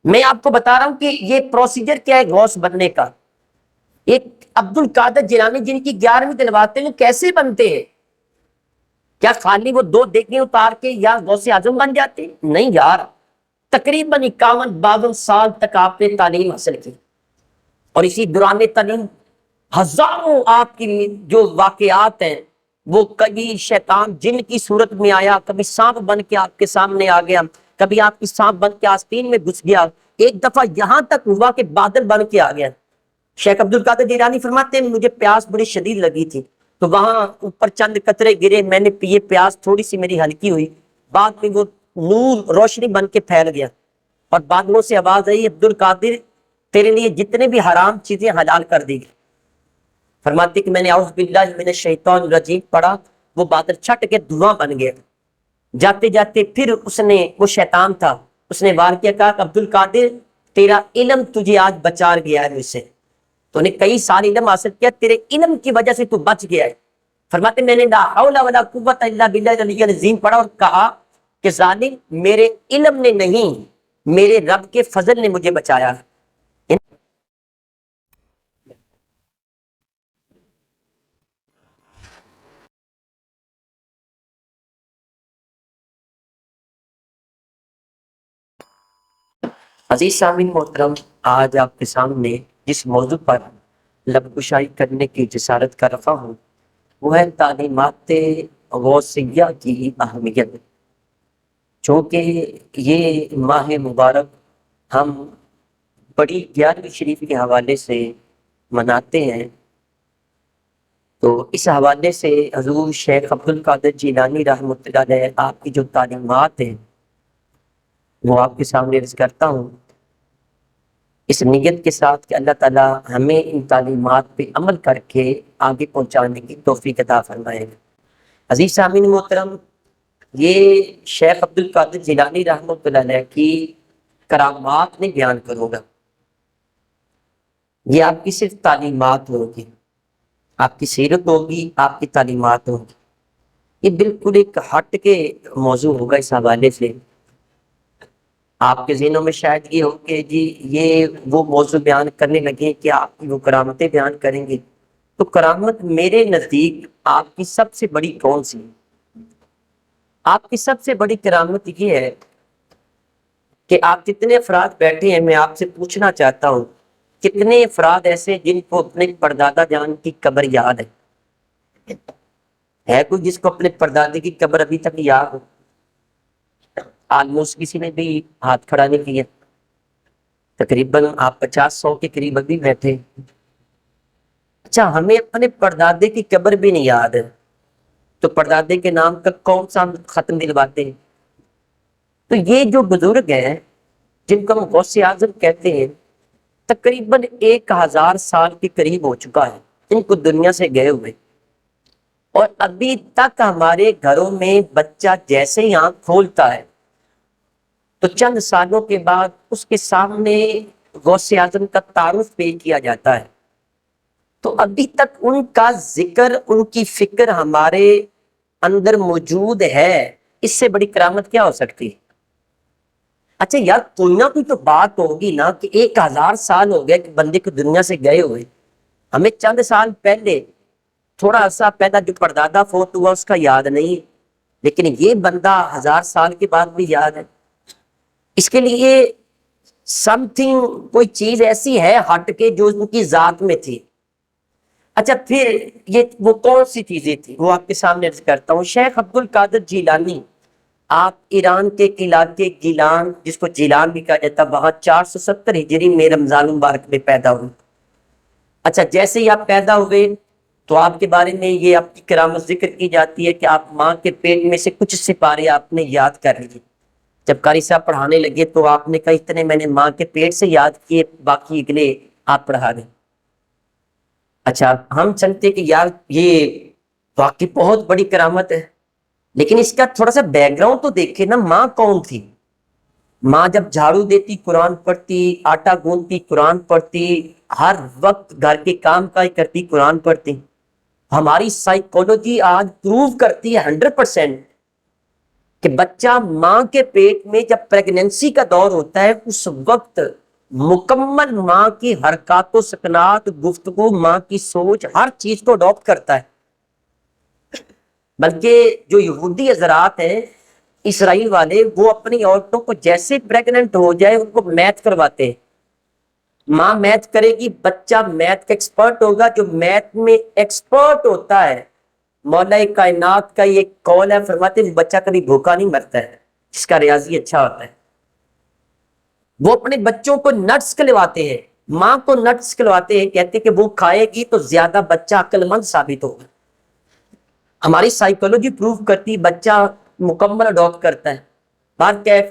میں آپ کو بتا رہا ہوں کہ یہ پروسیجر کیا ہے غوث بننے کا. ایک عبد القادر جیلانی جن کی 11ویں دلواتے ہیں کیسے بنتے ہیں؟ کیا خالی وہ 2 دیگیں اتار کے یا غوث اعظم بن جاتے ہیں؟ نہیں یار، تقریباً 51-52 سال تک آپ نے تعلیم حاصل کی، اور اسی دوران تعلیم ہزاروں آپ کی جو واقعات ہیں، وہ کبھی شیطان جن کی صورت میں آیا، کبھی سانپ بن کے آپ کے سامنے آ گیا، کبھی آپ کی سانپ بن کے آستین میں گھس گیا، ایک دفعہ یہاں تک ہوا کہ بادل بن کے آ گیا. شیخ عبد القادر جیلانی فرماتے ہیں مجھے پیاس بڑی شدید لگی تھی، تو وہاں اوپر چند قطرے گرے، میں نے پیے، پیاس تھوڑی سی میری ہلکی ہوئی، بعد میں وہ نور روشنی بن کے پھیل گیا، اور بادلوں سے آواز آئی عبد القادر تیرے لیے جتنے بھی حرام چیزیں حلال کر دی گئی. فرماتے کہ میں نے اعوذ باللہ من الشیطان الرجیم پڑھا، وہ بادل چھٹ کے دھواں بن گیا. جاتے جاتے پھر اس نے، وہ شیطان تھا، اس نے وار کیا، کہا کہ عبد القادر تیرا علم تجھے آج بچا گیا ہے مجھ سے، تو نے کئی سال علم حاصل کیا، تیرے علم کی وجہ سے تو بچ گیا ہے. فرماتے میں نے لا حول ولا قوت الا باللہ العلی العظیم پڑھا اور کہا کہ ظالم میرے علم نے نہیں، میرے رب کے فضل نے مجھے بچایا. عزیز سامعین محترم، آج آپ کے سامنے جس موضوع پر لب کشائی کرنے کی جسارت کر رہا ہوں وہ ہے تعلیمات غوثیہ کی اہمیت. چونکہ یہ ماہ مبارک ہم بڑی 11ویں شریف کے حوالے سے مناتے ہیں، تو اس حوالے سے حضور شیخ عبد القادر جیلانی رحمۃ اللہ علیہ آپ کی جو تعلیمات ہیں وہ آپ کے سامنے عرض کرتا ہوں، اس نیت کے ساتھ کہ اللہ تعالیٰ ہمیں ان تعلیمات پہ عمل کر کے آگے پہنچانے کی توفیق عطا فرمائے. عزیز سامعین محترم، یہ شیخ عبد القادر جیلانی رحمۃ اللہ علیہ کی کرامات نہیں بیان کروں گا، یہ آپ کی صرف تعلیمات ہوگی، آپ کی سیرت ہوگی، آپ کی تعلیمات ہوگی. یہ بالکل ایک ہٹ کے موضوع ہوگا. اس حوالے سے آپ کے ذہنوں میں شاید یہ ہو کہ جی یہ وہ موضوع بیان کرنے لگے کہ آپ کی وہ کرامتیں بیان کریں گے، تو کرامت میرے نزدیک آپ کی سب سے بڑی کون سی؟ آپ کی سب سے بڑی کرامت یہ ہے کہ آپ جتنے افراد بیٹھے ہیں، میں آپ سے پوچھنا چاہتا ہوں کتنے افراد ایسے جن کو اپنے پردادا جان کی قبر یاد ہے کوئی جس کو اپنے پردادے کی قبر ابھی تک یاد ہو؟ آلموسٹ کسی نے بھی ہاتھ کھڑا نہیں کیا. تقریباً آپ 50-100 کے قریب ابھی بیٹھے. اچھا، ہمیں اپنے پردادے کی قبر بھی نہیں یاد ہے تو پردادے کے نام کا کون سا ختم دلواتے ہیں؟ تو یہ جو بزرگ ہیں جن کو ہم غوث اعظم کہتے ہیں، تقریباً 1000 سال کے قریب ہو چکا ہے ان کو دنیا سے گئے ہوئے، اور ابھی تک ہمارے گھروں میں بچہ جیسے ہی آنکھ کھولتا ہے تو چند سالوں کے بعد اس کے سامنے غوث اعظم کا تعارف پیش کیا جاتا ہے. تو ابھی تک ان کا ذکر، ان کی فکر ہمارے اندر موجود ہے. اس سے بڑی کرامت کیا ہو سکتی؟ اچھا یار، کوئی نہ کوئی تو بات ہوگی نا کہ 1000 سال ہو گئے کہ بندے کو دنیا سے گئے ہوئے، ہمیں چند سال پہلے تھوڑا سا پہلا جو پردادا فوت ہوا اس کا یاد نہیں، لیکن یہ بندہ 1000 سال کے بعد بھی یاد ہے. اس کے لیے سم تھنگ، کوئی چیز ایسی ہے ہٹ کے جو ان کی ذات میں تھی. اچھا پھر یہ وہ کون سی چیزیں تھی وہ آپ کے سامنے عرض کرتا ہوں. شیخ عبد القادر جیلانی آپ ایران کے علاقے گیلان، جس کو جیلان بھی کہا جاتا، وہاں 470 ہجری میں رمضان المبارک میں پیدا ہوئے. اچھا، جیسے ہی آپ پیدا ہوئے تو آپ کے بارے میں یہ آپ کی کرامت ذکر کی جاتی ہے کہ آپ ماں کے پیٹ میں سے کچھ سپارے آپ نے یاد کر لیے. جب قاری صاحب پڑھانے لگے تو آپ نے کہا اتنے میں نے ماں کے پیٹ سے یاد کیے، باقی اگلے آپ پڑھا دیں. اچھا، ہم چلتے کہ یار یہ واقعی بہت بڑی کرامت ہے، لیکن اس کا تھوڑا سا بیک گراؤنڈ تو دیکھیں نا. ماں کون تھی؟ ماں جب جھاڑو دیتی قرآن پڑھتی، آٹا گوندتی قرآن پڑھتی، ہر وقت گھر کے کام کاج کرتی قرآن پڑھتی. ہماری سائیکولوجی آج پروو کرتی ہے 100% کہ بچہ ماں کے پیٹ میں جب پریگننسی کا دور ہوتا ہے اس وقت مکمل ماں کی حرکات و سکنات، گفتگو، ماں کی سوچ، ہر چیز کو اڈاپٹ کرتا ہے۔ بلکہ جو یہودی حضرات ہیں، اسرائیل والے، وہ اپنی عورتوں کو جیسے پریگننٹ ہو جائے ان کو میتھ کرواتے ہیں۔ ماں میتھ کرے گی، بچہ میتھ کا ایکسپرٹ ہوگا۔ جو میتھ میں ایکسپرٹ ہوتا ہے، مولا کائنات کا یہ قول ہے، فرماتے ہیں بچہ کبھی بھوکا نہیں مرتا ہے جس کا ریاضی اچھا ہوتا ہے۔ وہ اپنے بچوں کو نٹس کھلواتے ہیں، ماں کو نٹس کھلواتے ہیں، کہتے ہیں کہ وہ کھائے گی تو زیادہ بچہ عقل مند ثابت ہوگا۔ ہماری سائیکولوجی پروف کرتی بچہ مکمل اڈاپٹ کرتا ہے۔ بات کیف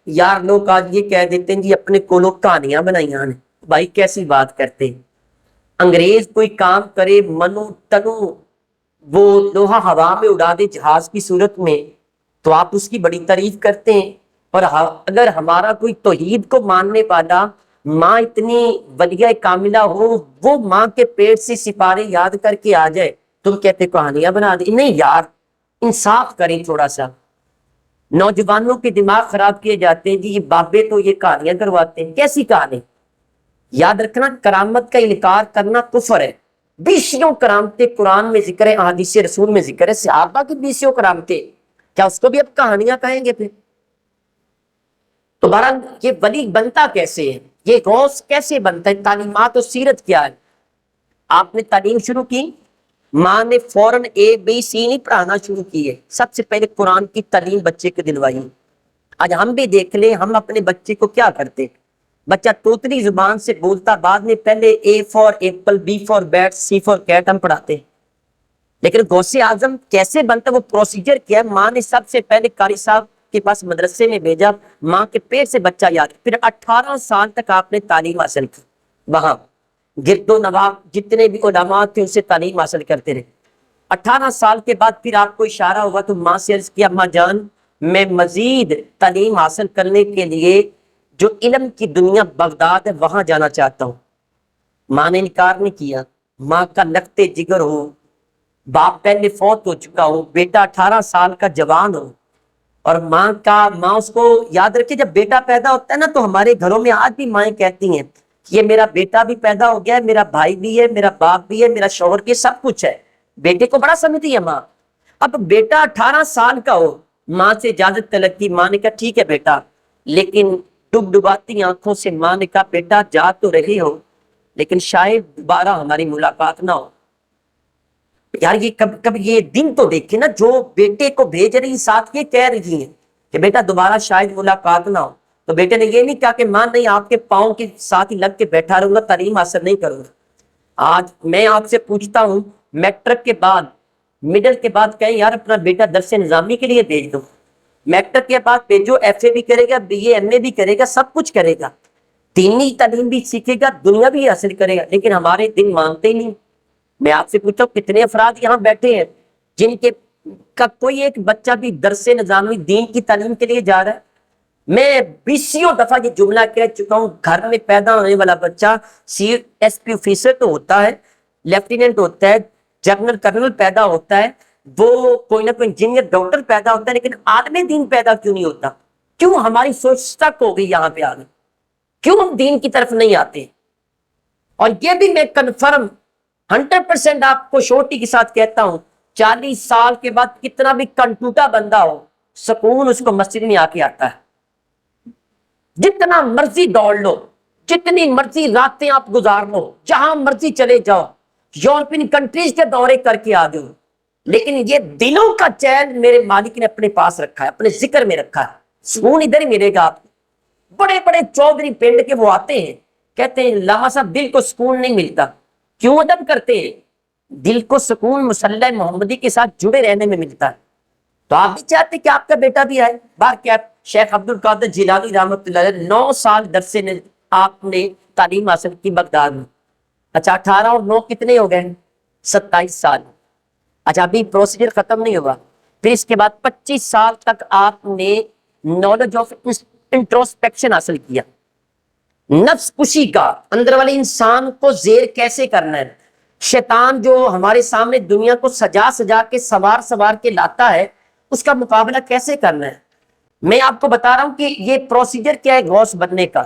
یار لوگ آج یہ کہہ دیتے ہیں جی اپنے کو لوگ کہانیاں بنائیاں نے، بھائی کیسی بات کرتے ہیں؟ انگریز کوئی کام کرے منو تنو وہ لوہا ہوا میں اڑا دے جہاز کی صورت میں تو آپ اس کی بڑی تعریف کرتے ہیں، اور اگر ہمارا کوئی توحید کو ماننے والا ماں اتنی ولیہ کاملہ ہو، وہ ماں کے پیٹ سے سپارے یاد کر کے آ جائے، تم کہتے کہانیاں بنا دی؟ نہیں یار، انصاف کریں تھوڑا سا۔ نوجوانوں کے دماغ خراب کیے جاتے ہیں جی یہ بابے تو یہ کہانیاں کرواتے ہیں۔ کیسی کہانی؟ یاد رکھنا کرامت کا انکار کرنا کفر ہے۔ بیسیوں کرامتیں قرآن میں ذکر ہے، احادیث رسول میں ذکر ہے، صحابہ کی بیسیوں کرامتیں، کیا اس کو بھی اب کہانیاں کہیں گے پھر؟ تو بہرحال یہ ولی بنتا کیسے ہے، یہ غوث کیسے بنتا ہے، تعلیمات و سیرت کیا ہے؟ آپ نے تعلیم شروع کی، ماں نے فوراً اے بی سی نہیں پڑھانا شروع کی ہے، سب سے پہلے قرآن کی تعلیم بچے کے دلوائی۔ آج ہم بھی دیکھ لیں ہم اپنے بچے کو کیا کرتے، بچہ توتلی زبان سے بولتا، بعد میں پہلے A for apple, B for bat, C for cat ہم پڑھاتے ہیں۔ لیکن غوث اعظم کیسے بنتا، وہ پروسیجر کیا ہے؟ ماں نے سب سے پہلے قاری صاحب کے پاس مدرسے میں بھیجا، ماں کے پیٹ سے بچہ یاد، پھر 18 سال تک آپ نے تعلیم حاصل کی، وہاں گرد و نواح جتنے بھی علماء تھے ان سے تعلیم حاصل کرتے رہے۔ 18 سال کے بعد پھر آپ کو اشارہ ہوا تو ماں سے عرض کیا، ماں جان میں مزید تعلیم حاصل کرنے کے لیے جو علم کی دنیا بغداد ہے وہاں جانا چاہتا ہوں۔ ماں نے انکار نہیں کیا۔ ماں کا لگتے جگر ہو، باپ پہلے فوت ہو چکا ہو، بیٹا 18 سال کا جوان ہو، اور ماں اس کو یاد رکھے جب بیٹا پیدا ہوتا ہے نا تو ہمارے گھروں میں آج بھی مائیں کہتی ہیں کہ یہ میرا بیٹا بھی پیدا ہو گیا ہے، میرا بھائی بھی ہے، میرا باپ بھی ہے، میرا شوہر بھی ہے، سب کچھ ہے۔ بیٹے کو بڑا سمجھتی ہے ماں۔ اب بیٹا 18 سال کا ہو، ماں سے اجازت طلب کی، ماں نے کہا ٹھیک ہے بیٹا، لیکن ڈب ڈباتی آنکھوں سے ماں نے کہا بیٹا جا تو رہی ہو لیکن شاید دوبارہ ہماری ملاقات نہ ہو۔ یار یہ کب یہ دن تو دیکھے نا، جو بیٹے کو بھیج رہی ساتھ یہ کہہ رہی ہیں کہ بیٹا دوبارہ شاید ملاقات نہ ہو، تو بیٹے نے یہ نہیں کہا کہ ماں نہیں آپ کے پاؤں کے ساتھ ہی لگ کے بیٹھا رہوں گا، تعلیم حاصل نہیں کروں گا۔ آج میں آپ سے پوچھتا ہوں میٹرک کے بعد، مڈل کے بعد کہیں یار اپنا بیٹا درس نظامی کے لیے بھیج دو، میٹرک کے بعد بھیجو، ایف اے بھی کرے گا، بی اے ایم اے بھی کرے گا، سب کچھ کرے گا، دینی تعلیم بھی سیکھے گا، دنیا بھی حاصل کرے گا، لیکن ہمارے دن مانتے ہی نہیں۔ میں آپ سے پوچھتا ہوں کتنے افراد یہاں بیٹھے ہیں جن کے کا کوئی ایک بچہ بھی درس نظامی دین کی تعلیم کے لیے جا رہا ہے؟ میں بیسیوں دفعہ یہ جملہ کہہ چکا ہوں، گھر میں پیدا ہونے والا بچہ سی ایس پی آفیسر تو ہوتا ہے، لیفٹیننٹ ہوتا ہے، جنرل کرنل پیدا ہوتا ہے، وہ کوئی نہ کوئی انجینئر ڈاکٹر پیدا ہوتا ہے، لیکن عالم دین پیدا کیوں نہیں ہوتا؟ کیوں ہماری سوچ سٹک ہو گئی یہاں پہ آگے؟ کیوں ہم دین کی طرف نہیں آتے؟ اور یہ بھی میں کنفرم 100% آپ کو شورٹی کے ساتھ کہتا ہوں، 40 سال کے بعد کتنا بھی کنٹوٹا بندہ ہو، سکون اس کو مسجد میں آ کے آتا ہے۔ جتنا مرضی دوڑ لو، جتنی مرضی راتیں آپ گزار لو، جہاں مرضی چلے جاؤ، یورپین کنٹریز کے دورے کر کے آ جاؤ، لیکن یہ دلوں کا چین میرے مالک نے اپنے پاس رکھا ہے، اپنے ذکر میں رکھا ہے۔ سکون ادھر ہی ملے گا آپ کو۔ بڑے بڑے چودھری پنڈ کے وہ آتے ہیں، کہتے ہیں لاما صاحب دل کو سکون نہیں ملتا، کیوں ادب کرتے ہیں؟ دل کو سکون مسلح محمدی کے ساتھ جڑے رہنے میں ملتا ہے۔ تو آپ بھی چاہتے کہ آپ کا بیٹا بھی آئے؟ بار کیا شیخ عبد القادر جیلانی رحمۃ اللہ علیہ 9 سال درس نے آپ نے تعلیم حاصل کی بغداد میں۔ اچھا 18 اور 9 کتنے ہو گئے؟ 27 سال۔ اچھا ابھی پروسیجر ختم نہیں ہوا، پھر اس کے بعد 25 سال تک آپ نے نالج آف انٹروسپیکشن حاصل کیا، نفس کشی کا، اندر والے انسان کو زیر کیسے کرنا ہے، شیطان جو ہمارے سامنے دنیا کو سجا سجا کے سوار سوار کے لاتا ہے اس کا مقابلہ کیسے کرنا ہے۔ میں آپ کو بتا رہا ہوں کہ یہ پروسیجر کیا ہے غوث بننے کا.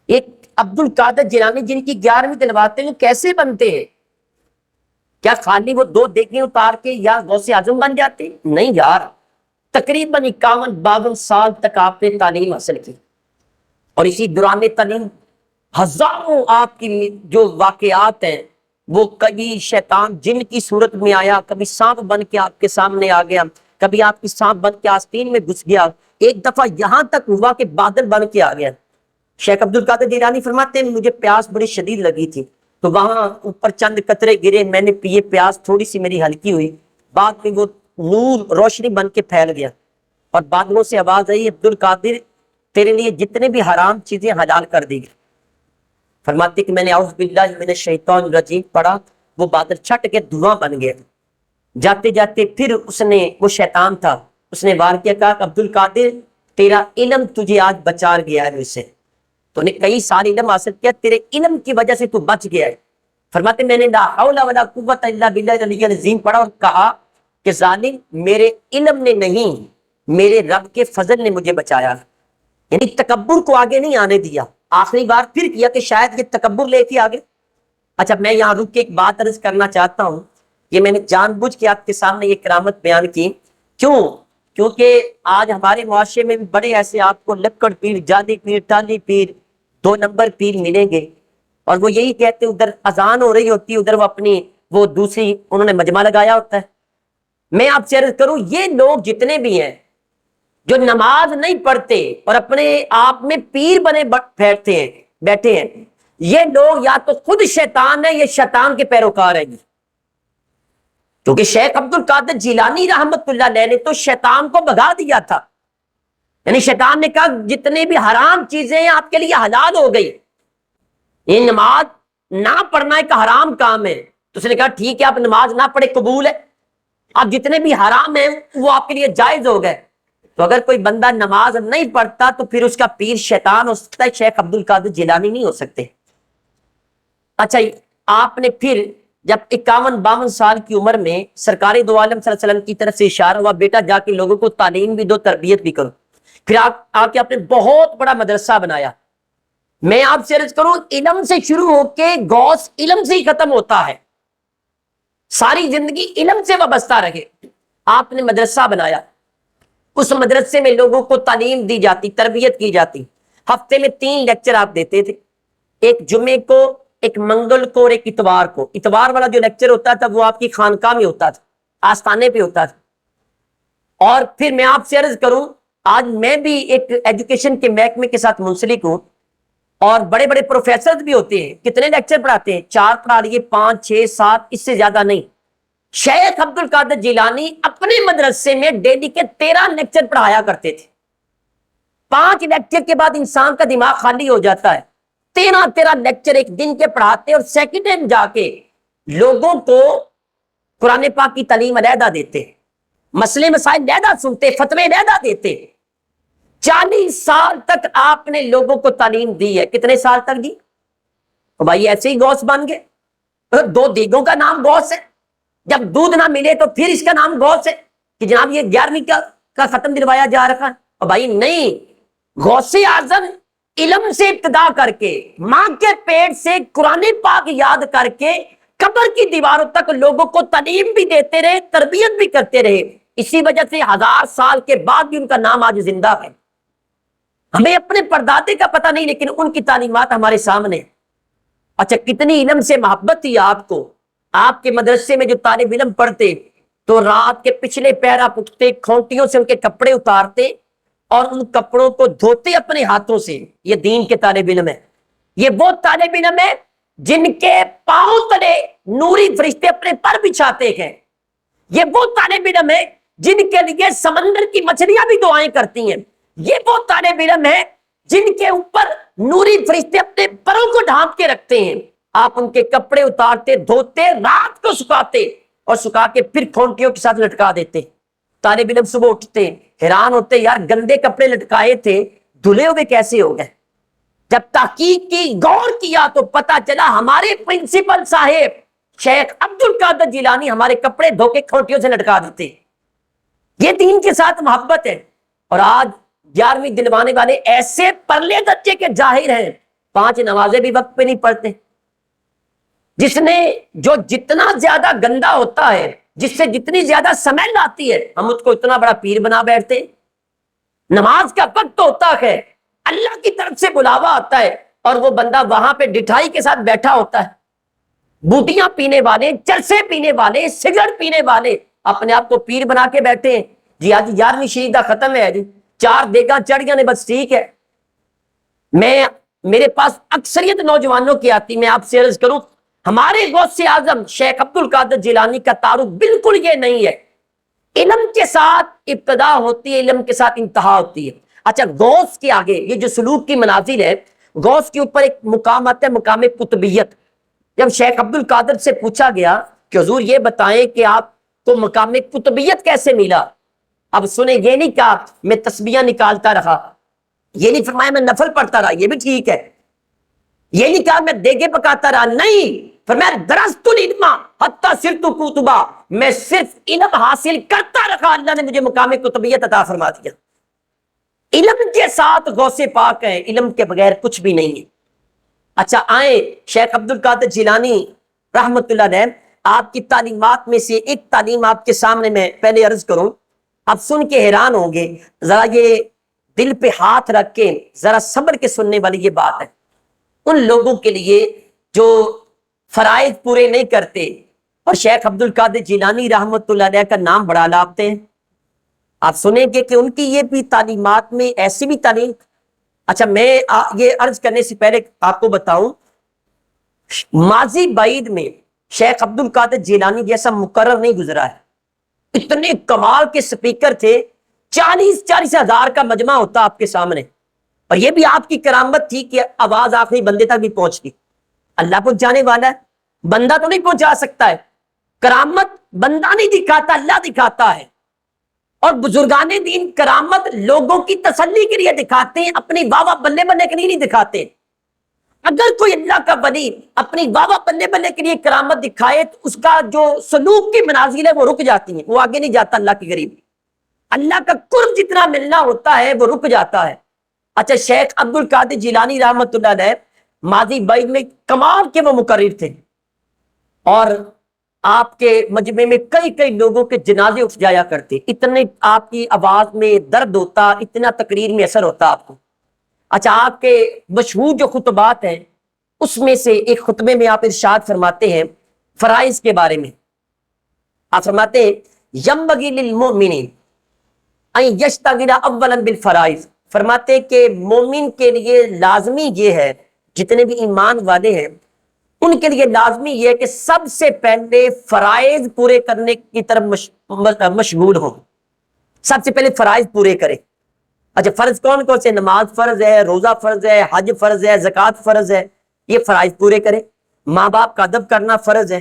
ایک عبد القادر جیلانی جن کی 11ویں دلواتے ہیں کیسے بنتے ہیں؟ کیا خالی وہ 2 دیگیں اتار کے یا غوث اعظم بن جاتے؟ نہیں یار، تقریباً 51-52 سال تک آپ نے تعلیم حاصل کی، اور اسی دوران تعلیم ہزاروں آپ کی جو واقعات ہیں، وہ کبھی شیطان جن کی صورت میں آیا، کبھی سانپ بن کے آپ کے سامنے آ گیا، کبھی آپ کی سانپ بن کے آستین میں گھس گیا، ایک دفعہ یہاں تک ہوا کہ بادل بن کے آ گیا. شیخ عبد القادر جیلانی فرماتے ہیں مجھے پیاس بڑی شدید لگی تھی، تو وہاں اوپر چند قطرے گرے، میں نے پیے، پیاس تھوڑی سی میری ہلکی ہوئی، بعد میں وہ نور روشنی بن کے پھیل گیا، اور بادلوں سے آواز آئی عبد القادر تیرے لیے جتنے بھی حرام چیزیں حلال کر دی گئی. فرماتے کہ میں نے اعوذ باللہ من الشیطان الرجیم پڑھا، وہ بادل چھٹ کے دھواں بن گیا. جاتے جاتے پھر اس نے، وہ شیطان تھا، اس نے وار کیا، کہا عبد القادر تیرا علم تجھے آج بچا گیا ہے، اسے تو نے کئی سال علم حاصل کیا، تیرے علم کی وجہ سے تو بچ گیا ہے. فرماتے میں نے لا حول ولا قوت الا باللہ العلی العظیم پڑھا اور کہا کہ ظالم میرے علم نے نہیں، میرے رب کے فضل نے مجھے بچایا. یعنی تکبر کو آگے نہیں آنے دیا. آخری بار پھر کیا کہ شاید یہ تکبر لے کے آگے. اچھا میں یہاں رک کے ایک بات عرض کرنا چاہتا ہوں، یہ میں نے جان بوجھ کے آپ کے سامنے یہ کرامت بیان کی. کیوں؟ کیونکہ آج ہمارے معاشرے میں بھی بڑے ایسے آپ کو لکڑ پیر، جالی پیر، ٹالی پیر، 2 نمبر پیر ملیں گے، اور وہ یہی کہتے ادھر اذان ہو رہی ہوتی ہے، ادھر وہ اپنی وہ دوسری انہوں نے مجمع لگایا ہوتا ہے. میں آپ سے عرض کروں یہ لوگ جتنے بھی ہیں جو نماز نہیں پڑھتے اور اپنے آپ میں پیر بنے بیٹھے ہیں، یہ لوگ یا تو خود شیطان ہے یا شیطان کے پیروکار ہیں. کیونکہ شیخ عبد القادر جیلانی رحمت اللہ علیہ نے تو شیطان کو بھگا دیا تھا. یعنی شیطان نے کہا جتنے بھی حرام چیزیں ہیں آپ کے لیے حلال ہو گئی. یہ نماز نہ پڑھنا ایک حرام کام ہے، تو اس نے کہا ٹھیک ہے آپ نماز نہ پڑھے قبول ہے، اب جتنے بھی حرام ہیں وہ آپ کے لیے جائز ہو گئے. تو اگر کوئی بندہ نماز نہیں پڑھتا تو پھر اس کا پیر شیطان ہو سکتا ہے، شیخ عبد القادر جیلانی نہیں ہو سکتے. اچھا آپ نے پھر جب 51-52 سال کی عمر میں سرکار دو عالم صلی اللہ علیہ وسلم کی طرف سے اشارہ ہوا بیٹا جا کے لوگوں کو تعلیم بھی دو، تربیت بھی کرو. پھر آپ کے بہت بڑا مدرسہ بنایا. میں آپ سے عرض کروں علم سے شروع ہو کے غوث علم سے ہی ختم ہوتا ہے، ساری زندگی علم سے وابستہ رہے. آپ نے مدرسہ بنایا، اس مدرسے میں لوگوں کو تعلیم دی جاتی، تربیت کی جاتی. ہفتے میں 3 لیکچر آپ دیتے تھے، ایک جمعے کو، ایک منگل کو اور ایک اتوار کو. اتوار والا جو لیکچر ہوتا تھا وہ آپ کی خانقاہ میں ہوتا تھا، آستانے پہ ہوتا تھا. اور پھر میں آپ سے عرض کروں آج میں بھی ایک ایجوکیشن کے محکمے کے ساتھ منسلک ہوں، اور بڑے بڑے پروفیسر بھی ہوتے ہیں. کتنے لیکچر پڑھاتے ہیں؟ 4 پڑھا لیے، 5 6 7، اس سے زیادہ نہیں. شیخ عبد القادر جیلانی اپنے مدرسے میں ڈیلی کے 13 لیکچر پڑھایا کرتے تھے. 5 لیکچر کے بعد انسان کا دماغ خالی ہو جاتا ہے. 13 لیکچر ایک دن کے پڑھاتے، اور سیکنڈ ٹائم جا کے لوگوں کو قرآن پاک کی تعلیم علیحدہ دیتے، مسئلے مسائل علیحدہ سنتے، فتوے علیحدہ دیتے. 40 سال تک آپ نے لوگوں کو تعلیم دی ہے. کتنے سال تک دی؟ تو بھائی ایسے ہی غوث بن گئے. 2 دیگوں کا نام غوث ہے، جب دودھ نہ ملے تو پھر اس کا نام غوث ہے کہ جناب یہ 11ویں کا ختم دلوایا جا رہا ہے. اور بھائی نہیں، غوث اعظم علم سے ابتدا کر کے ماں کے پیٹ سے قرآن پاک یاد کر کے قبر کی دیواروں تک لوگوں کو تعلیم بھی دیتے رہے، تربیت بھی کرتے رہے. اسی وجہ سے 1000 سال کے بعد بھی ان کا نام آج زندہ ہے. ہمیں اپنے پردادے کا پتہ نہیں لیکن ان کی تعلیمات ہمارے سامنے. اچھا کتنی علم سے محبت تھی آپ کو. آپ کے مدرسے میں جو طالب علم پڑھتے تو رات کے پچھلے پہر آپ اٹھتے، کھونٹیوں سے ان کے کپڑے اتارتے اور ان کپڑوں کو دھوتے اپنے ہاتھوں سے. یہ دین کے طالب علم ہے. یہ وہ طالب علم ہے جن کے پاؤں تلے نوری فرشتے اپنے پر بچھاتے ہیں. یہ وہ طالب علم ہے جن کے لیے سمندر کی مچھلیاں بھی دعائیں کرتی ہیں. یہ وہ طالب علم ہے جن کے اوپر نوری فرشتے اپنے پروں کو ڈھانپ کے رکھتے ہیں. آپ ان کے کپڑے اتارتے، دھوتے، رات کو سکھاتے اور سکھا کے پھر کھونٹیوں کے ساتھ لٹکا دیتے. طالب علم صبح اٹھتے حیران ہوتے یار گندے کپڑے لٹکائے تھے دھلے ہوئے کیسے ہو گئے. جب تحقیق کی، غور کیا تو پتا چلا ہمارے پرنسپل صاحب شیخ عبد القادر جیلانی ہمارے کپڑے دھو کے کھونٹیوں سے لٹکا دیتے. یہ دین کے ساتھ محبت ہے. اور آج 11ویں دلوانے والے ایسے پرلے درجے کے جاہل ہیں، 5 نمازیں بھی وقت پہ نہیں پڑھتے۔ جس نے جو جتنا زیادہ گندا ہوتا ہے، جس سے جتنی زیادہ سمیل آتی ہے، ہم اس کو اتنا بڑا پیر بنا بیٹھتے ہیں۔ نماز کا وقت ہوتا ہے، اللہ کی طرف سے بلاوا آتا ہے، اور وہ بندہ وہاں پہ ڈٹھائی کے ساتھ بیٹھا ہوتا ہے۔ بوٹیاں پینے والے، چرسے پینے والے، سگریٹ پینے والے اپنے آپ کو پیر بنا کے بیٹھے ہیں۔ جی آج 11ویں شہیدہ ختم ہے جی، 4 دیگاں چڑھ گیا نے، بس ٹھیک ہے۔ میرے پاس اکثریت نوجوانوں کی آتی، میں آپ سے عرض کروں، ہمارے غوث اعظم شیخ عبد القادر جیلانی کا تعارف بالکل یہ نہیں ہے۔ علم کے ساتھ ابتدا ہوتی ہے، علم کے ساتھ انتہا ہوتی ہے۔ اچھا، غوث کے آگے یہ جو سلوک کی منازل ہے، غوث کے اوپر ایک مقام آتا ہے، مقام قطبیت۔ جب شیخ عبد القادر سے پوچھا گیا کہ حضور یہ بتائیں کہ آپ کو مقام قطبیت کیسے ملا، اب سنیں، یہ نہیں کہا میں تسبیحاں نکالتا رہا، یہ نہیں فرمایا میں نفل پڑھتا رہا، یہ بھی ٹھیک ہے، یہ نہیں کہا میں دیگے پکاتا رہا، نہیں، فرمایا درست العلم حتی صرت کتبا، میں صرف علم حاصل کرتا رہا، اللہ نے مجھے مقام قطبیت عطا فرما دیا۔ علم کے ساتھ غوث پاک ہے، علم کے بغیر کچھ بھی نہیں ہے۔ اچھا آئیں، شیخ عبد القادر جیلانی رحمت اللہ علیہ، آپ کی تعلیمات میں سے ایک تعلیم آپ کے سامنے میں پہلے عرض کروں، آپ سن کے حیران ہوں گے، ذرا یہ دل پہ ہاتھ رکھ کے ذرا صبر کے سننے والی یہ بات ہے ان لوگوں کے لیے جو فرائض پورے نہیں کرتے اور شیخ عبد القادر جیلانی رحمت اللہ علیہ کا نام بڑا لاتے ہیں۔ آپ سنیں گے کہ ان کی یہ بھی تعلیمات میں ایسی بھی تعلیم۔ اچھا، میں یہ عرض کرنے سے پہلے آپ کو بتاؤں، ماضی بعید میں شیخ عبد القادر جیلانی جیسا مقرر نہیں گزرا ہے۔ اتنے کمال کے سپیکر تھے، 40 ہزار کا مجمع ہوتا آپ کے سامنے، اور یہ بھی آپ کی کرامت تھی کہ آواز آخری بندے تک بھی پہنچتی۔ اللہ پہنچانے والا ہے، بندہ تو نہیں پہنچا سکتا ہے۔ کرامت بندہ نہیں دکھاتا، اللہ دکھاتا ہے۔ اور بزرگان دین کرامت لوگوں کی تسلی کے لیے دکھاتے ہیں، اپنی واہ واہ بلے بلے کے لیے نہیں دکھاتے۔ اگر کوئی اللہ کا ولی اپنی واہ واہ بلے بلے کے لیے کرامت دکھائے تو اس کا جو سلوک کی منازل ہے وہ رک جاتی ہیں، وہ آگے نہیں جاتا اللہ کے قریب۔ اللہ کا قرب جتنا ملنا ہوتا ہے وہ رک جاتا ہے۔ اچھا، شیخ عبد القادر جیلانی رحمت اللہ علیہ ماضی بعید میں کمال کے وہ مقرر تھے، اور آپ کے مجمع میں کئی لوگوں کے جنازے اٹھ جایا کرتے، اتنے آپ کی آواز میں درد ہوتا، اتنا تقریر میں اثر ہوتا آپ کو۔ اچھا، آپ کے مشہور جو خطبات ہیں اس میں سے ایک خطبے میں آپ ارشاد فرماتے ہیں فرائض کے بارے میں، آپ فرماتے ہیں ینبغی للمؤمن ان یشتغل اولا بالفرائض، فرماتے کہ مومن کے لیے لازمی یہ ہے، جتنے بھی ایمان والے ہیں ان کے لیے لازمی یہ ہے کہ سب سے پہلے فرائض پورے کرنے کی طرف مشغول ہوں، سب سے پہلے فرائض پورے کریں۔ اچھا، فرض کون کون سے؟ نماز فرض ہے، روزہ فرض ہے، حج فرض ہے، زکوٰۃ فرض ہے، یہ فرائض پورے کریں۔ ماں باپ کا ادب کرنا فرض ہے،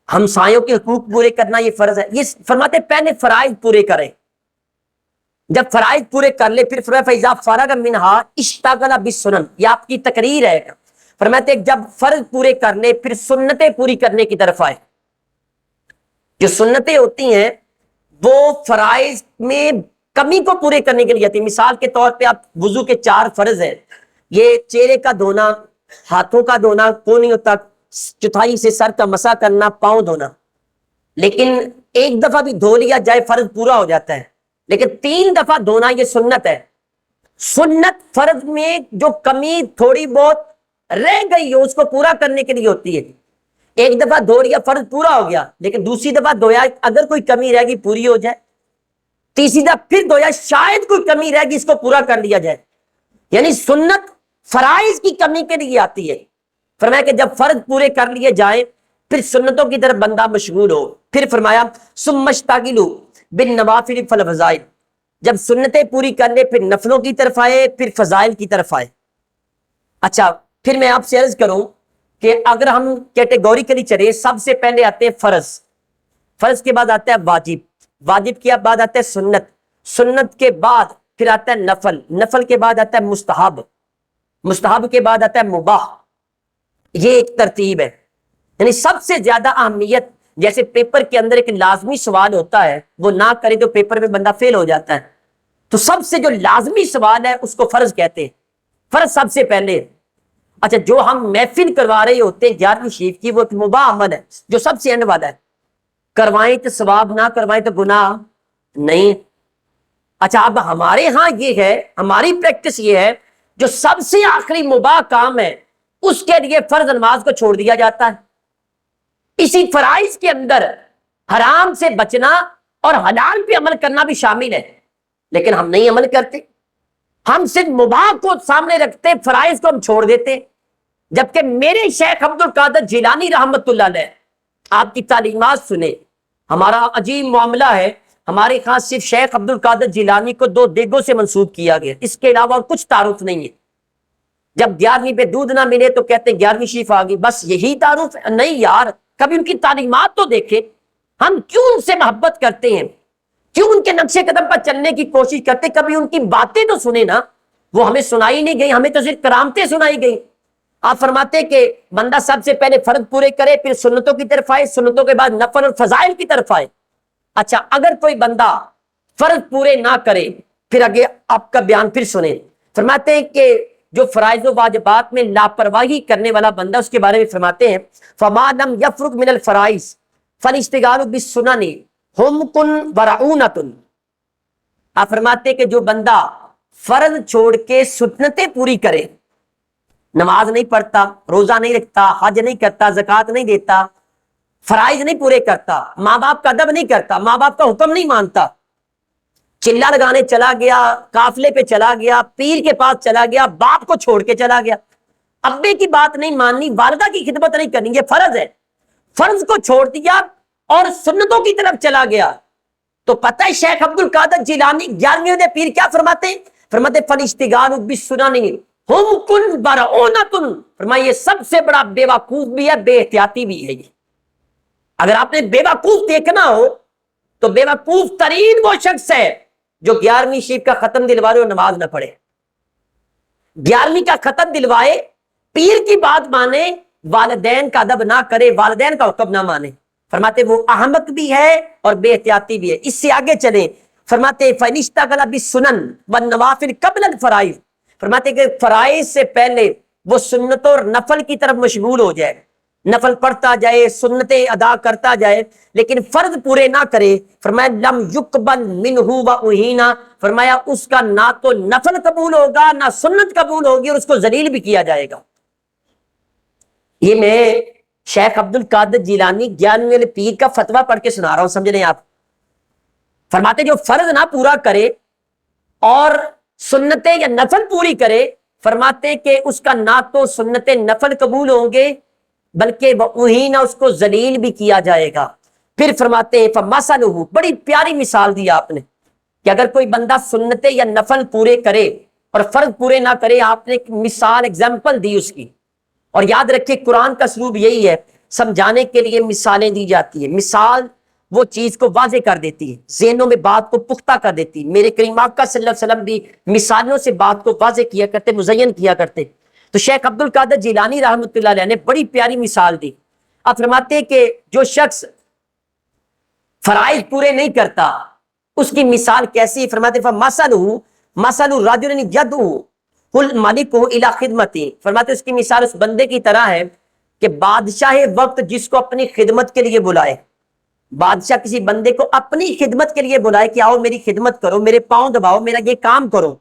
ہمسایوں کے حقوق پورے کرنا یہ فرض ہے۔ یہ فرماتے پہلے فرائض پورے کریں، جب فرائض پورے کر لے پھر فرمایا فَإِذَا فَرَغَ مِنْهَا اشْتَغَلَ بِالسُّنَنِ، یہ آپ کی تقریر ہے۔ فرماتے جب فرض پورے کر لے پھر سنتیں پوری کرنے کی طرف آئے۔ جو سنتیں ہوتی ہیں وہ فرائض میں کمی کو پورے کرنے کے لیے آتی ہیں۔ مثال کے طور پہ آپ وضو کے 4 فرض ہیں، یہ چہرے کا دھونا، ہاتھوں کا دھونا، کونیوں تک، چوتھائی سے سر کا مسح کرنا، پاؤں دھونا، لیکن ایک دفعہ بھی دھو لیا جائے فرض پورا ہو جاتا ہے، لیکن 3 دفعہ دھونا یہ سنت ہے۔ سنت فرض میں جو کمی تھوڑی بہت رہ گئی ہو اس کو پورا کرنے کے لیے ہوتی ہے۔ ایک دفعہ دھو لیا فرض پورا ہو گیا، لیکن دوسری دفعہ دھویا اگر کوئی کمی رہ گئی پوری ہو جائے، تیسری دفعہ پھر دھویا شاید کوئی کمی رہ گئی اس کو پورا کر لیا جائے۔ یعنی سنت فرائض کی کمی کے لیے آتی ہے۔ فرمایا کہ جب فرض پورے کر لیے جائیں پھر سنتوں کی طرف بندہ مشغول ہو۔ پھر فرمایا ثم اشتغلوا بالنوافل والفضائل، جب سنتیں پوری کر لے پھر نفلوں کی طرف آئے، پھر فضائل کی طرف آئے۔ اچھا، پھر میں آپ سے عرض کروں کہ اگر ہم کیٹیگوریکلی چلے، سب سے پہلے آتے ہیں فرض، فرض کے بعد آتا ہے واجب، واجب کے بعد آتا ہے سنت، سنت کے بعد پھر آتا ہے نفل، نفل کے بعد آتا ہے مستحب، مستحب کے بعد آتا ہے مباح۔ یہ ایک ترتیب ہے۔ یعنی سب سے زیادہ اہمیت، جیسے پیپر کے اندر ایک لازمی سوال ہوتا ہے، وہ نہ کرے تو پیپر میں بندہ فیل ہو جاتا ہے، تو سب سے جو لازمی سوال ہے اس کو فرض کہتے ہیں، فرض سب سے پہلے۔ اچھا جو ہم محفل کروا رہے ہوتے ہیں 11ویں شریف کی، وہ ایک مباح عمل ہے جو سب سے اینڈ والا ہے، کروائیں تو ثواب، نہ کروائیں تو گناہ نہیں۔ اچھا اب ہمارے ہاں یہ ہے، ہماری پریکٹس یہ ہے، جو سب سے آخری مباح کام ہے اس کے لیے فرض نماز کو چھوڑ دیا جاتا ہے۔ اسی فرائض کے اندر حرام سے بچنا اور حلال پہ عمل کرنا بھی شامل ہے، لیکن ہم نہیں عمل کرتے، ہم صرف مباح کو سامنے رکھتے، فرائض کو ہم چھوڑ دیتے۔ جبکہ میرے شیخ عبد القادر جیلانی رحمت اللہ علیہ، آپ کی تعلیمات سنیں، ہمارا عجیب معاملہ ہے، ہمارے خاص صرف شیخ عبد القادر جیلانی کو 2 دیگوں سے منسوب کیا گیا، اس کے علاوہ اور کچھ تعارف نہیں ہے۔ جب 11ویں پہ دودھ نہ ملے تو کہتے ہیں 11ویں شریف آ گئی، بس یہی تعارف ہے؟ نہیں یار، کبھی ان کی تعلیمات تو دیکھیں، ہم کیوں ان سے محبت کرتے ہیں، کیوں ان کے نقشے قدم پر چلنے کی کوشش کرتے، کبھی ان کی باتیں تو سنیں نا، وہ ہمیں سنائی نہیں گئی، ہمیں تو صرف کرامتیں سنائی گئی۔ آپ فرماتے کہ بندہ سب سے پہلے فرض پورے کرے، پھر سنتوں کی طرف آئے، سنتوں کے بعد نفل اور فضائل کی طرف آئے۔ اچھا اگر کوئی بندہ فرض پورے نہ کرے، پھر آگے آپ کا بیان پھر سنیں، فرماتے ہیں کہ جو فرائض و واجبات میں لاپرواہی کرنے والا بندہ، اس کے بارے میں فرماتے ہیں فَمَا لَمْ يَفْرُغْ مِنَ الْفَرَائِضِ فَالِاشْتِغَالُ بِالسُّنَنِ هُمْكٌ وَرَعُونَةٌ۔ آپ فرماتے کہ جو بندہ فرض چھوڑ کے سنتیں پوری کرے، نماز نہیں پڑھتا، روزہ نہیں رکھتا، حج نہیں کرتا، زکوٰۃ نہیں دیتا، فرائض نہیں پورے کرتا، ماں باپ کا ادب نہیں کرتا، ماں باپ کا حکم نہیں مانتا، چلا لگانے چلا گیا، قافلے پہ چلا گیا، پیر کے پاس چلا گیا، باپ کو چھوڑ کے چلا گیا، ابے کی بات نہیں ماننی، والدہ کی خدمت نہیں کرنی، یہ فرض ہے، فرض کو چھوڑ دیا اور سنتوں کی طرف چلا گیا، تو پتہ ہے شیخ عبد القادر جیلانی 11ویں پیر کیا فرماتے ہیں؟ فرماتے فَالِاشْتِغَالُ بِالسُّنَنِ هُمْكٌ وَرَعُونَةٌ۔ فرمایا یہ سب سے بڑا بے وقوف بھی ہے، بے احتیاطی بھی ہے۔ یہ اگر آپ نے بے وقوف دیکھنا ہو تو بے وقوف ترین وہ شخص ہے جو 11ویں شریف کا ختم دلوائے اور نماز نہ پڑھے، 11ویں کا ختم دلوائے، پیر کی بات مانے، والدین کا ادب نہ کرے، والدین کا حکم نہ مانے، فرماتے وہ احمق بھی ہے اور بے احتیاطی بھی ہے۔ اس سے آگے چلیں، فرماتے فَإِنِشْتَغَلَ بِالسُّنَنِ وَالنَّوَافِلِ قَبْلَ الْفَرَائِضِ، فرماتے کہ فرائض سے پہلے وہ سنتوں اور نفل کی طرف مشغول ہو جائے، نفل پڑھتا جائے، سنتیں ادا کرتا جائے، لیکن فرض پورے نہ کرے، فرمایا لم یقبل منہ وأہینا، فرمایا اس کا نہ تو نفل قبول ہوگا نہ سنت قبول ہوگی، اور اس کو ذلیل بھی کیا جائے گا۔ یہ میں شیخ عبد القادر جیلانی 11ویں پیر کا فتویٰ پڑھ کے سنا رہا ہوں، سمجھ رہے ہیں آپ؟ فرماتے جو فرض نہ پورا کرے اور سنتیں یا نفل پوری کرے، فرماتے کہ اس کا نہ تو سنت نفل قبول ہوں گے بلکہ وہی نہ اس کو ذلیل بھی کیا جائے گا۔ پھر فرماتے ہیں فَمَثَلُهُ، بڑی پیاری مثال دی آپ نے کہ اگر کوئی بندہ سنتیں یا نفل پورے کرے اور فرض پورے نہ کرے، آپ نے ایک مثال ایگزامپل دی اس کی۔ اور یاد رکھیں قرآن کا اسلوب یہی ہے، سمجھانے کے لیے مثالیں دی جاتی ہیں، مثال وہ چیز کو واضح کر دیتی ہے، ذہنوں میں بات کو پختہ کر دیتی ہے۔ میرے کریم آقا صلی اللہ علیہ وسلم بھی مثالوں سے بات کو واضح کیا کرتے، مزین کیا کرتے۔ تو شیخ عبد القادر جیلانی رحمۃ اللہ علیہ نے بڑی پیاری مثال دی۔ آپ فرماتے ہیں کہ جو شخص فرائض پورے نہیں کرتا اس کی مثال کیسی؟ فرماتے فَمَثَلُهُ مَثَلُ رَجُلٍ يَدْعُو الْمَلِكُ إِلَىٰ خِدْمَتِهِ، فرماتے اس کی مثال اس بندے کی طرح ہے کہ بادشاہ وقت جس کو اپنی خدمت کے لیے بلائے، بادشاہ کسی بندے کو اپنی خدمت کے لیے بلائے کہ آؤ میری خدمت کرو، میرے پاؤں دباؤ، میرا یہ کام کرو،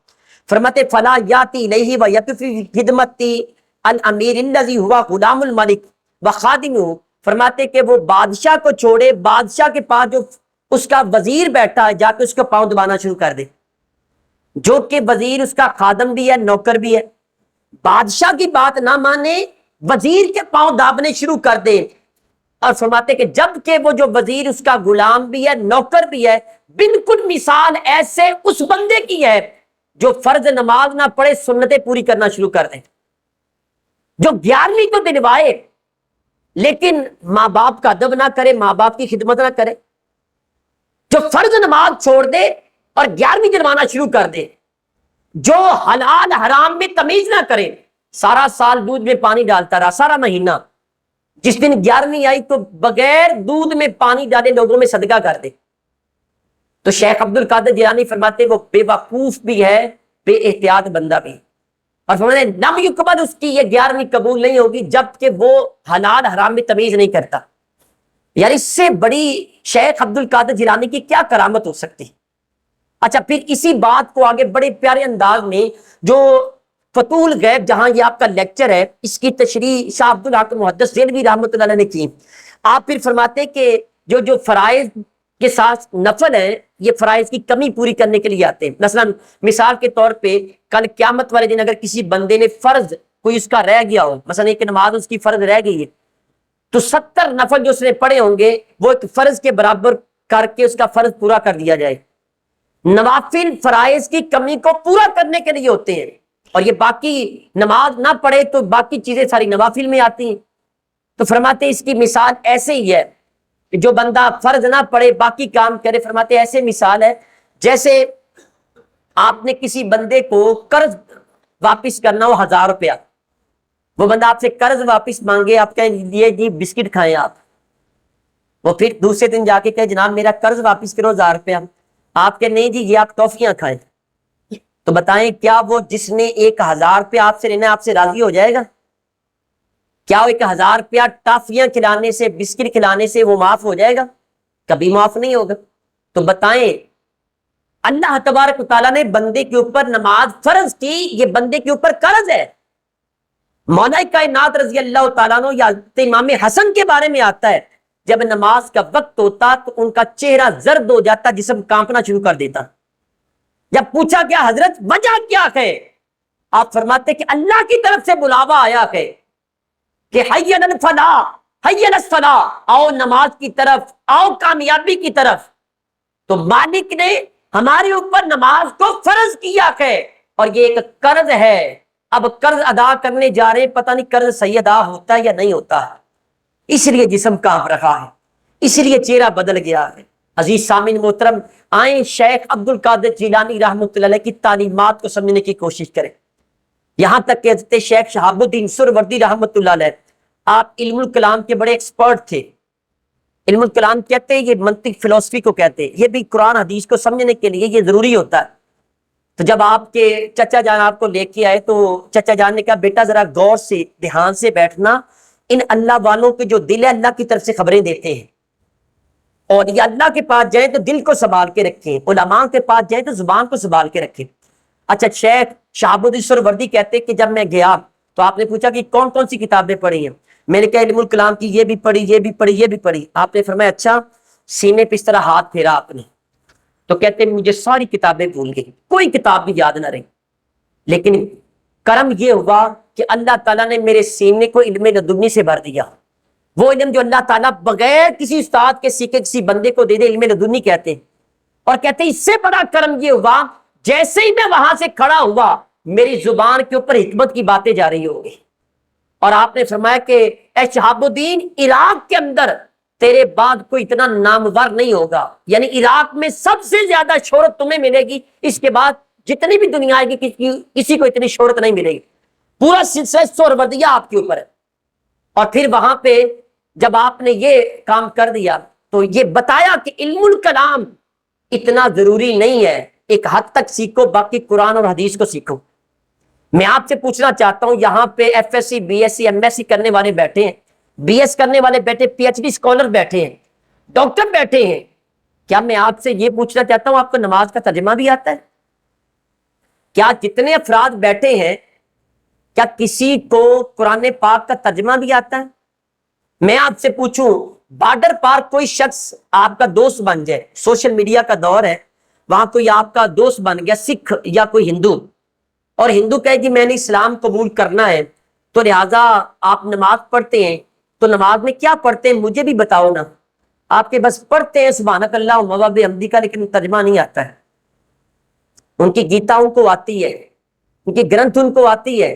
فرماتے فلا یاتی الیہ ویقفی خدمتی الامیر الذی ہوا غلام الملک وخادمہ، فرماتے کہ وہ بادشاہ کو چھوڑے، بادشاہ کے پاس جو اس کا وزیر بیٹھا ہے جا کے اس کا پاؤں دبانا شروع کر دے، جو کہ وزیر اس کا خادم بھی ہے، نوکر بھی ہے، بادشاہ کی بات نہ مانے، وزیر کے پاؤں دابنے شروع کر دے، اور فرماتے کہ جب کہ وہ جو وزیر اس کا غلام بھی ہے، نوکر بھی ہے، بالکل مثال ایسے اس بندے کی ہے جو فرض نماز نہ پڑھے، سنتیں پوری کرنا شروع کر دے، جو 11ویں تو دلوائے لیکن ماں باپ کا ادب نہ کرے، ماں باپ کی خدمت نہ کرے، جو فرض نماز چھوڑ دے اور 11ویں دلوانا شروع کر دے، جو حلال حرام میں تمیز نہ کرے، سارا سال دودھ میں پانی ڈالتا رہا، سارا مہینہ، جس دن 11ویں آئی تو بغیر دودھ میں پانی ڈالے لوگوں میں صدقہ کر دے، تو شیخ عبد القادر جیلانی فرماتے ہیں وہ بے وقوف بھی ہے، بے احتیاط بندہ بھی، اور فرماتے ہیں لم یقبل، اس کی یہ 11ویں قبول نہیں ہوگی جب کہ وہ حلال حرام میں تمیز نہیں کرتا۔ یار اس سے بڑی شیخ عبد القادر جیلانی کی کیا کرامت ہو سکتی؟ اچھا پھر اسی بات کو آگے بڑے پیارے انداز میں جو فتول غیب، جہاں یہ آپ کا لیکچر ہے، اس کی تشریح شاہ عبد الحق محدث دہلوی رحمۃ اللہ علیہ نے کی۔ آپ پھر فرماتے ہیں کہ جو فرائض کے ساتھ نفل ہے، یہ فرائض کی کمی پوری کرنے کے لیے آتے ہیں۔ مثلا مثال کے طور پہ کل قیامت والے دن اگر کسی بندے نے فرض کوئی اس کا رہ گیا ہو، مثلا ایک نماز اس کی فرض رہ گئی ہے، تو 70 نفل جو اس نے پڑھے ہوں گے وہ ایک فرض کے برابر کر کے اس کا فرض پورا کر دیا جائے۔ نوافل فرائض کی کمی کو پورا کرنے کے لیے ہوتے ہیں، اور یہ باقی نماز نہ پڑھے تو باقی چیزیں ساری نوافل میں آتی ہیں۔ تو فرماتے ہیں اس کی مثال ایسے ہی ہے کہ جو بندہ فرض نہ پڑھے باقی کام کرے، فرماتے ہیں ایسے مثال ہے جیسے آپ نے کسی بندے کو قرض واپس کرنا ہو 1000 روپیہ، وہ بندہ آپ سے قرض واپس مانگے، آپ کہیں یہ جی بسکٹ کھائیں آپ، وہ پھر دوسرے دن جا کے کہے جناب میرا قرض واپس کرو 1000 روپیہ، آپ کہ نہیں جی یہ آپ ٹافیاں کھائیں، تو بتائیں کیا وہ جس نے 1000 روپیہ آپ سے لینا ہے آپ سے راضی ہو جائے گا؟ کیا وہ 1000 روپیہ ٹافیاں کھلانے سے، بسکٹ کھلانے سے وہ معاف ہو جائے گا؟ کبھی معاف نہیں ہوگا۔ تو بتائیں اللہ تبارک و تعالیٰ نے بندے کے اوپر نماز فرض کی، یہ بندے کے اوپر قرض ہے۔ مولا کائنات رضی اللہ تعالیٰ عنہ یا امام حسن کے بارے میں آتا ہے جب نماز کا وقت ہوتا تو ان کا چہرہ زرد ہو جاتا، جسم کانپنا شروع کر دیتا۔ جب پوچھا کیا حضرت وجہ کیا ہے، آپ فرماتے کہ اللہ کی طرف سے بلاوا آیا ہے کہ حی علی الفلاح، حی علی الصلاح، آؤ نماز کی طرف، آؤ کامیابی کی طرف۔ تو مالک نے ہمارے اوپر نماز کو فرض کیا ہے، اور یہ ایک قرض ہے، اب قرض ادا کرنے جا رہے ہیں، پتہ نہیں قرض صحیح ادا ہوتا ہے یا نہیں ہوتا ہے، اس لیے جسم کانپ رہا ہے، اس لیے چہرہ بدل گیا ہے۔ عزیز سامعین محترم، آئیں شیخ عبد القادر جیلانی رحمۃ اللہ علیہ کی تعلیمات کو سمجھنے کی کوشش کریں۔ یہاں تک کہ حضرت شیخ شہاب الدین سہروردی رحمۃ اللہ علیہ، آپ علم الکلام کے بڑے ایکسپرٹ تھے۔ علم الکلام کہتے ہیں، یہ منطق فلسفی کو کہتے ہیں، یہ بھی قرآن حدیث کو سمجھنے کے لیے یہ ضروری ہوتا ہے۔ تو جب آپ کے چچا جان آپ کو لے کے آئے تو چچا جان نے کہا بیٹا ذرا غور سے دھیان سے بیٹھنا، ان اللہ والوں کے جو دل ہے اللہ کی طرف سے خبریں دیتے ہیں، اور یہ اللہ کے پاس جائیں تو دل کو سنبھال کے رکھیں، علماء کے پاس جائیں تو زبان کو سنبھال کے رکھیں۔ اچھا شیخ شہاب الدین سہروردی کہتے کہ جب میں گیا تو آپ نے پوچھا کہ کون کون سی کتابیں پڑھی ہیں، میں نے کہا علم الکلام کی یہ بھی پڑھی، یہ بھی پڑھی، یہ بھی پڑھی۔ آپ نے فرمایا اچھا، سینے پہ اس طرح ہاتھ پھیرا آپ نے، تو کہتے ہیں مجھے ساری کتابیں بھول گئی، کوئی کتاب بھی یاد نہ رہی، لیکن کرم یہ ہوا کہ اللہ تعالیٰ نے میرے سینے کو علم لدنی سے بھر دیا، وہ علم جو اللہ تعالیٰ بغیر کسی استاد کے سیکھے کسی بندے کو دے دے، علم لدنی کہتے ہیں۔ اور کہتے ہیں اس سے بڑا کرم یہ ہوا جیسے ہی میں وہاں سے کھڑا ہوا میری زبان کے اوپر حکمت کی باتیں جا رہی ہوں گی۔ اور آپ نے فرمایا کہ اے شہاب الدین، عراق کے اندر تیرے بعد کوئی اتنا نامور نہیں ہوگا، یعنی عراق میں سب سے زیادہ شہرت تمہیں ملے گی، اس کے بعد جتنی بھی دنیا آئے گی کسی کو اتنی شہرت نہیں ملے گی، پورا سلسلہ سہروردیہ آپ کے اوپر ہے۔ اور پھر وہاں پہ جب آپ نے یہ کام کر دیا تو یہ بتایا کہ علم الکلام اتنا ضروری نہیں ہے، ایک حد تک سیکھو، باقی قرآن اور حدیث کو سیکھو۔ میں آپ سے پوچھنا چاہتا ہوں، یہاں پہ F S C, B S C, M S C کرنے والے بیٹھے ہیں، بی ایس کرنے والے بیٹھے، پی ایچ ڈی اسکالر بیٹھے ہیں، ڈاکٹر بیٹھے ہیں، کیا میں آپ سے یہ پوچھنا چاہتا ہوں آپ کو نماز کا ترجمہ بھی آتا ہے؟ کیا جتنے افراد بیٹھے ہیں کیا کسی کو قرآن پاک کا ترجمہ بھی آتا ہے؟ میں آپ سے پوچھوں بارڈر پار کوئی شخص آپ کا دوست بن جائے، سوشل میڈیا کا دور ہے، وہاں کوئی آپ کا دوست بن گیا سکھ یا کوئی ہندو، اور ہندو کہے کہ میں نے اسلام قبول کرنا ہے تو لہٰذا آپ نماز پڑھتے ہیں، تو نماز میں کیا پڑھتے ہیں مجھے بھی بتاؤ نا۔ آپ کے بس پڑھتے ہیں سبحانک اللہم و بحمدک کا، لیکن ترجمہ نہیں آتا ہے۔ ان کی گیتا ان کو آتی ہے، ان کی گرنتھ ان کو آتی ہے،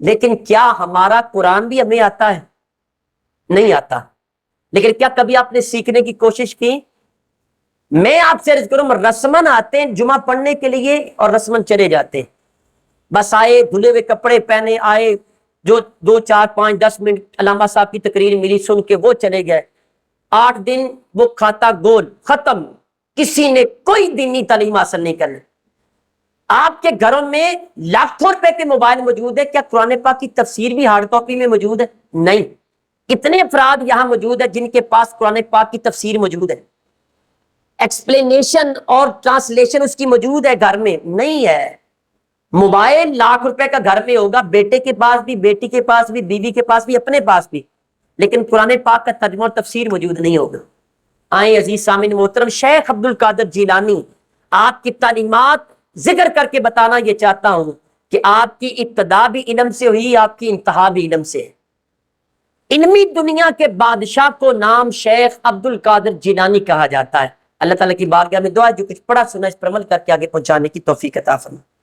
لیکن کیا ہمارا قرآن بھی ہمیں آتا ہے؟ نہیں آتا۔ لیکن کیا کبھی آپ نے سیکھنے کی کوشش کی؟ میں آپ سے عرض کروں، رسمن آتے ہیں جمعہ پڑھنے کے لیے اور رسمن چلے جاتے ہیں، بس آئے دھلے ہوئے کپڑے پہنے آئے، جو 2 4 5 10 منٹ علامہ صاحب کی تقریر ملی سن کے وہ چلے گئے، 8 دن وہ کھاتا گول ختم، کسی نے کوئی دینی تعلیم حاصل نہیں کرنی. آپ کے گھروں میں لاکھوں روپے کے موبائل موجود ہے, کیا قرآن پاک کی تفسیر بھی ہارڈ کاپی میں موجود ہے؟ نہیں. کتنے افراد یہاں موجود ہے جن کے پاس قرآن پاک کی تفسیر موجود ہے, ایکسپلینیشن اور ٹرانسلیشن اس کی موجود ہے گھر میں؟ نہیں ہے. موبائل لاکھ روپے کا گھر میں ہوگا, بیٹے کے پاس بھی, بیٹی کے پاس بھی, بیوی کے پاس بھی, اپنے پاس بھی, لیکن قرآن پاک کا ترجمہ اور تفسیر موجود نہیں ہوگا. آئیں عزیز سامعین محترم, شیخ عبد القادر جیلانی آپ کی تعلیمات ذکر کر کے بتانا یہ چاہتا ہوں کہ آپ کی ابتدا بھی علم سے ہوئی, آپ کی انتہا بھی علم سے. علمی دنیا کے بادشاہ کو نام شیخ عبد القادر جیلانی کہا جاتا ہے. اللہ تعالیٰ کی بارگاہ میں دعا ہے جو کچھ پڑھا سنا اس پر عمل کر کے آگے پہنچانے کی توفیق عطا فرمائے.